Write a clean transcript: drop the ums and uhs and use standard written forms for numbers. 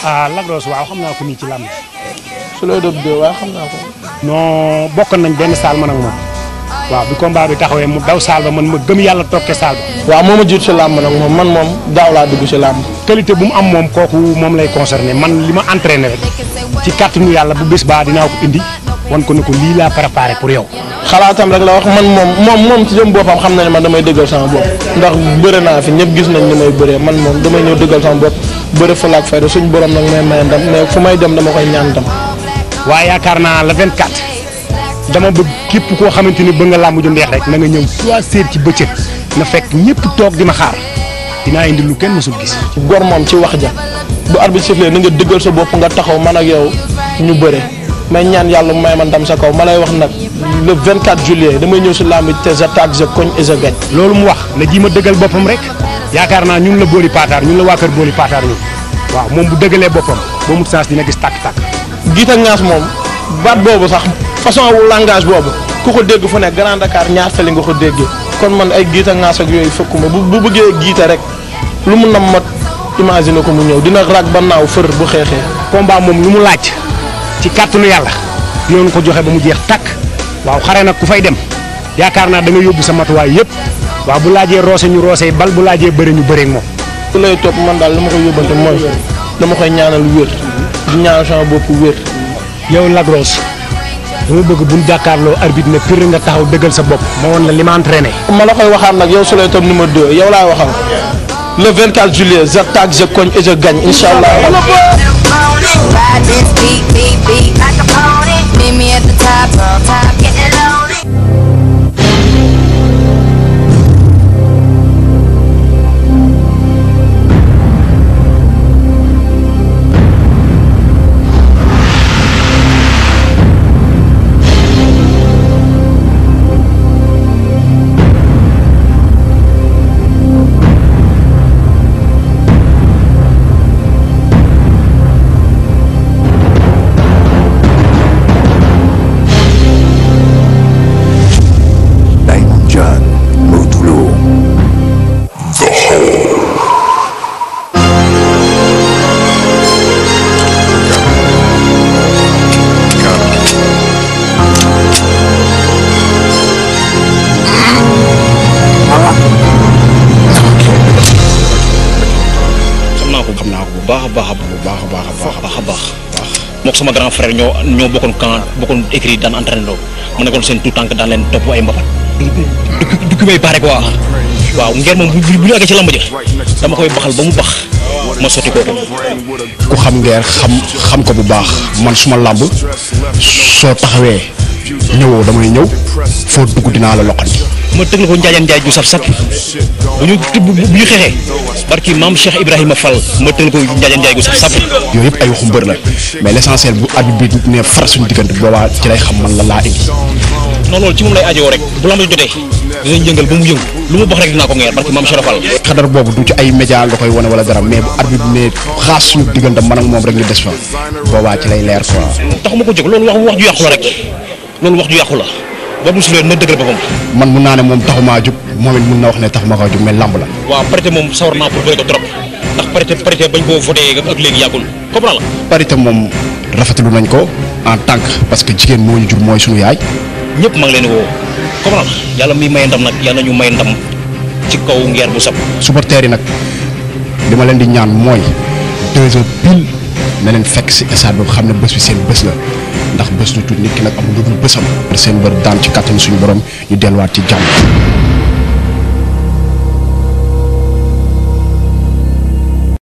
ah Lac Rose waaw xam naa ko nii ci làmb. su lay doon dee waaye xam naa ko. non bokk nañ benn saal man ak moom. waaw bi combat bi taxawee mu daw saal ba man ma gëm yàlla toog ca saal ba. waaw moo ma jiit si làmb nag moom man moom daaw laa dugg si làmb. qualité bu mu am moom kooku moom lay concerné man li ma entraîné rek ci kàttanu yàlla bu bés baa dinaa ko indi wan ko ne ko lii laa préparé pour yow. xalaatam rek la wax man moom ci jëm boppam xam na ne man damay dëggal sama bopp ndax bëre naa fi ñëpp gis nañ ni may bëree man moom damay ñëw dëggal sama bopp bëre fa laak fayda suñu borom nag may may ndam mais fu may dem dama koy ñaan ndam. waaye yaakaar naa le 24 dama bëgg képp koo xamante ni bëgg nga làmb ju neex rek na nga ñëw 3 heures ci bëccëg na fekk ñëpp toog di ma xaar dinaa indi lu kenn mësul gis. gor moom ci wax ja bu arbitre sifflé na nga dëggal sa bopp nga taxaw man ak yow ñu bëre may ñaan yàlla may ma ndam sa kaw ma lay wax nag le 24 juillet damay ñëw si làmb te j'attaque je cogne et je gagne. loolu mu wax na ji ma dëggal boppam rek yaakaar naa ñun la booli paataar ñun la waa kër booli paataar ñun waaw moom bu dëggalee boppam ba mu sens dina gis tàkk-tàkk. giit ak ngaas moom baat boobu sax façon wu langage boobu ku ko dégg fu ne Grand Dakar ñaar fële nga ko déggee kon man ay giit ak ngaas ak yooyu fëkkuma bu bëggee giita rek lu mu nam mat imaginer ko mu ñëw dina rag ba naaw fër bu xeexee. combat moom lu mu laaj ci kàttanu yàlla yoon ko joxe ba mu jeex tàkk waaw xare nag ku fay dem yaakaar naa da nga yóbbu sa matuwaay yëpp waaw bu laajee roose ñu roose bal bu laajee bëre ñu bëreeg moom. su lay topp man daal li ma koy yóbbante mooy dama koy ñaanal wér di ñaanal sama bopp wér. yow Lac Rose dama bëgg bu ñu jàkkaarloo arbitre ne pire nga taxaw dëggal sa bopp ma woon la li ma entraîné. ma la koy waxaat nag yow su lay topp numéro 2 yow laay waxal le 24 juillet j'attaque je cogne et je gagne incha allah. Ride this beat, beat, beat like a pony. Meet me at the top, get it loaded. baax mook sama grand frère ñoo bokkoon camp bokkoon écrit daan entraîné loo ma nekkoon seen tout tànk daan leen topp ay mbapat du ki may pare quoi waaw ngeen moom bu ñu àggee ci lamb ja dama koy baxal ba mu bax ma sotti kooku ku xam ngeer xam ko bu baax man suma lamb soo taxawee ñëwoo damay ñëw foo dugg dinaa la loqati ma tëgg la ko njaajaan njaaj ju saf sap bu ñu xeexee barki maam Cheikh Ibrahima Fall ma tëgg ko njaajaan njaaj gu saf sap yooyu yëpp ay waxu mbër la mais l'essentiel bu arbitre bi ne far suñu diggante boobaa ci lay xam man la laa indi non loolu ci moom lay ajoo rek bu lamb jotee dinañ yëngal ba mu yëngu lu mu bax rek dinaa ko ngeer barki maam Cheikh Fall xadar boobu du ci ay média nga koy wane wala dara mais bu arbitre bi ne xaas suñu diggante man ak moom rek ñu des fa boobaa ci lay leer quoi taxuma ko jóg loolu wax ju yàqu la rek loolu wax ju yàqu la ba mu sulee na dëggal boppam man mun naa ne moom taxumaa jóg moom it mun na wax ne taxuma kaa jóg mais lamb la waaw parité moom sawar naa pour bëri ko trop ndax parité bañ koo voté ak léegi yàggul comprends la parité moom rafetlu nañ ko en tant que parce que jigéen moo ñu jur mooy suñu yaay ñëpp maa ngi leen di woo comprends la yàlla mi may ndam nag yàlla ñu may ndam ci kaw ngeer bu sab supporters yi nag li ma leen di ñaan mooy 2 heures pile na leen fekk si stade boobu xam ne bés bi seen bés la ndax bés du tuut nit ki nag amul lu dul bésam seen bër daan ci kàttan suñu borom ñu delluwaat ci jàmm